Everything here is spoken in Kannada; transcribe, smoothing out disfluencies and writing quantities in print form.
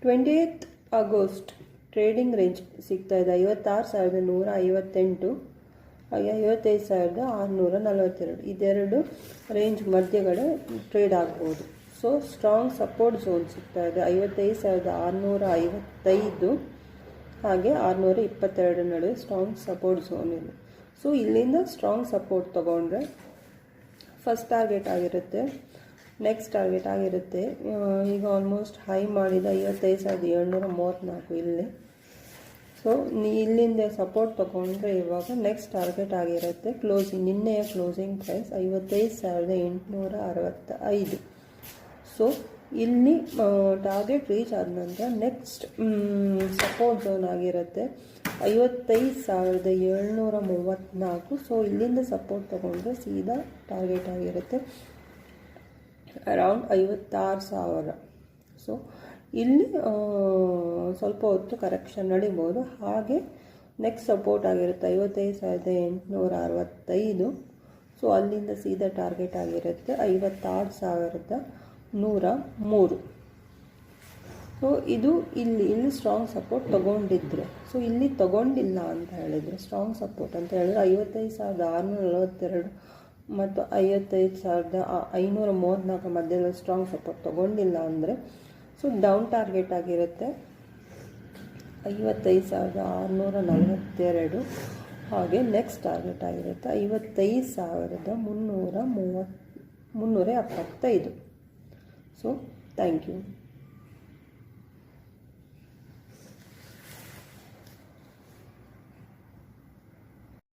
28th ಆಗಸ್ಟ್ ಟ್ರೇಡಿಂಗ್ ರೇಂಜ್ ಸಿಗ್ತಾ ಇದೆ 56,158 ಹಾಗೆ 55,642 ಇದೆರಡು ರೇಂಜ್ ಮಧ್ಯಗಡೆ ಟ್ರೇಡ್ ಆಗ್ಬೋದು. ಸೊ ಸ್ಟ್ರಾಂಗ್ ಸಪೋರ್ಟ್ ಝೋನ್ ಸಿಗ್ತಾ ಇದೆ 55,655 ಹಾಗೆ 622 ನಡುವೆ ಸ್ಟ್ರಾಂಗ್ ಸಪೋರ್ಟ್ ಝೋನ್ ಇದೆ. ಸೊ ಇಲ್ಲಿಂದ ಸ್ಟ್ರಾಂಗ್ ಸಪೋರ್ಟ್ ತೊಗೊಂಡ್ರೆ ಫಸ್ಟ್ ಟಾರ್ಗೆಟ್ ಆಗಿರುತ್ತೆ, ನೆಕ್ಸ್ಟ್ ಟಾರ್ಗೆಟ್ ಆಗಿರುತ್ತೆ. ಈಗ ಆಲ್ಮೋಸ್ಟ್ ಹೈ ಮಾಡಿದ 55,734 ಇಲ್ಲಿ. ಸೊ ಇಲ್ಲಿಂದ ಸಪೋರ್ಟ್ ತೊಗೊಂಡ್ರೆ ಇವಾಗ ನೆಕ್ಸ್ಟ್ ಟಾರ್ಗೆಟ್ ಆಗಿರುತ್ತೆ ಕ್ಲೋಸಿಂಗ್, ನಿನ್ನೆಯ ಕ್ಲೋಸಿಂಗ್ ಪ್ರೈಸ್ 55,865. ಸೊ ಇಲ್ಲಿ ಟಾರ್ಗೆಟ್ ರೀಚ್ ಆದ ನಂತರ ನೆಕ್ಸ್ಟ್ ಸಪೋರ್ಟ್ ಝೋನ್ ಆಗಿರುತ್ತೆ 55,734. ಸೊ ಇಲ್ಲಿಂದ ಸಪೋರ್ಟ್ ತೊಗೊಂಡ್ರೆ ಸೀದಾ ಟಾರ್ಗೆಟ್ ಆಗಿರುತ್ತೆ ಅರೌಂಡ್ 56,000. ಸೊ ಇಲ್ಲಿ ಸ್ವಲ್ಪ ಹೊತ್ತು ಕರೆಕ್ಷನ್ ನಡಿಬೋದು. ಹಾಗೆ ನೆಕ್ಸ್ಟ್ ಸಪೋರ್ಟ್ ಆಗಿರುತ್ತೆ 55,865. ಸೊ ಅಲ್ಲಿಂದ ಸೀದಾ ಟಾರ್ಗೆಟ್ ಆಗಿರುತ್ತೆ 56,103. ಸೊ ಇದು ಇಲ್ಲಿ ಸ್ಟ್ರಾಂಗ್ ಸಪೋರ್ಟ್ ತೊಗೊಂಡಿದ್ರೆ, ಸೊ ಇಲ್ಲಿ ತೊಗೊಂಡಿಲ್ಲ ಅಂತ ಹೇಳಿದರೆ ಸ್ಟ್ರಾಂಗ್ ಸಪೋರ್ಟ್ ಅಂತ ಹೇಳಿದ್ರೆ 55,642 ಮತ್ತು 55,534 ಮಧ್ಯದಲ್ಲಿ ಸ್ಟ್ರಾಂಗ್ ಸಪೋರ್ಟ್ ತೊಗೊಂಡಿಲ್ಲ ಅಂದರೆ ಸೊ ಡೌನ್ ಟಾರ್ಗೆಟ್ ಆಗಿರುತ್ತೆ 55,642. ಹಾಗೆ ನೆಕ್ಸ್ಟ್ ಟಾರ್ಗೆಟ್ ಆಗಿರುತ್ತೆ 55,375. So thank you.